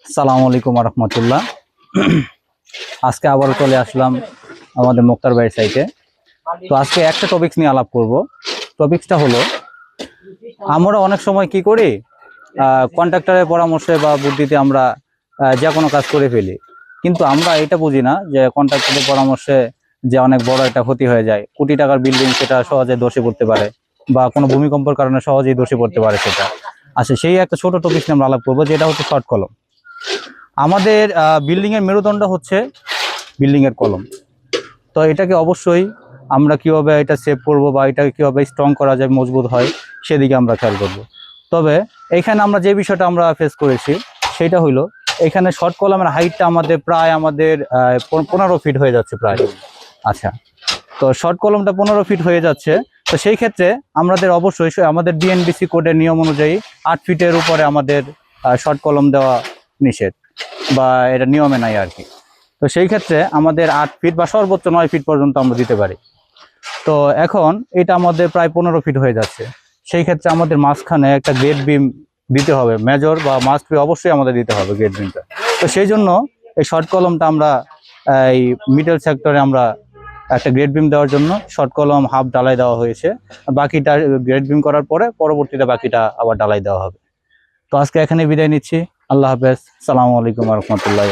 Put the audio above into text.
আসসালামু আলাইকুম রহমতুল্লাহ। আজকে আবারও চলে আসলাম আমাদের মুক্তার ভাইয়ের সাইটে। তো আজকে একটা টপিকস নিয়ে আলাপ করব। টপিকসটা হলো, আমরা অনেক সময় কি করি, কন্ট্রাক্টরের পরামর্শে বা বুদ্ধিতে আমরা যে কোনো কাজ করে ফেলি, কিন্তু আমরা এটা বুঝি না যে কন্ট্রাক্টরের পরামর্শে যে অনেক বড় একটা ক্ষতি হয়ে যায়, কোটি টাকার বিল্ডিং সেটা সহজে ধসে পড়তে পারে, বা কোনো ভূমিকম্পের কারণে সহজেই ধসে পড়তে পারে সেটা। আচ্ছা, সেই একটা ছোট টপিক নিয়ে আমরা আলাপ করবো, যেটা হচ্ছে শর্ট কলম। আমাদের বিল্ডিং এর মেরুদণ্ড হচ্ছে বিল্ডিং এর কলম। তো এটাকে অবশ্যই আমরা কিভাবে এটা সেভ করব বা এটাকে কিভাবে স্ট্রং করা যায়, মজবুত হয়, সেদিকে আমরা খেয়াল করব। তবে এখানে আমরা যে বিষয়টা আমরা ফেস করেছি সেটা হইলো, এখানে শর্ট কলমের হাইটটা আমাদের 15 ফিট হয়ে যাচ্ছে প্রায়। আচ্ছা, তো শর্ট কলমটা 15 ফিট হয়ে যাচ্ছে। তো সেই ক্ষেত্রে আমাদের অবশ্যই আমাদের ডিএনবিসি কোডের নিয়ম অনুযায়ী 8 ফিটের উপরে আমাদের শর্ট কলম দেওয়া নিষেধ, বা এটা নিয়মে নাই আর কি। তো সেই ক্ষেত্রে আমাদের 8 ফিট বা সর্বোচ্চ 9 ফিট পর্যন্ত আমরা দিতে পারি। তো এখন এটা আমাদের প্রায় 15 ফিট হয়ে যাচ্ছে। সেই ক্ষেত্রে আমাদের মাঝখানে একটা গ্রেড বিম দিতে হবে, মেজর বা মাস্ট বি অবশ্যই আমাদের দিতে হবে গ্রেড বিমটা। তো সেই জন্য এই শর্ট কলমটা আমরা এই মিডল সেক্টরে আমরা একটা গ্রেড বিম দেওয়ার জন্য শর্ট কলম হাফ ঢালাই দেওয়া হয়েছে। বাকিটা গ্রেড বিম করার পরে পরবর্তীতে বাকিটা আবার ঢালাই দেওয়া হবে। তো আজকে এখানে বিদায় নিচ্ছি। আল্লাহ হাফেজ। সালামু আলাইকুম রহমতুল্লাহ।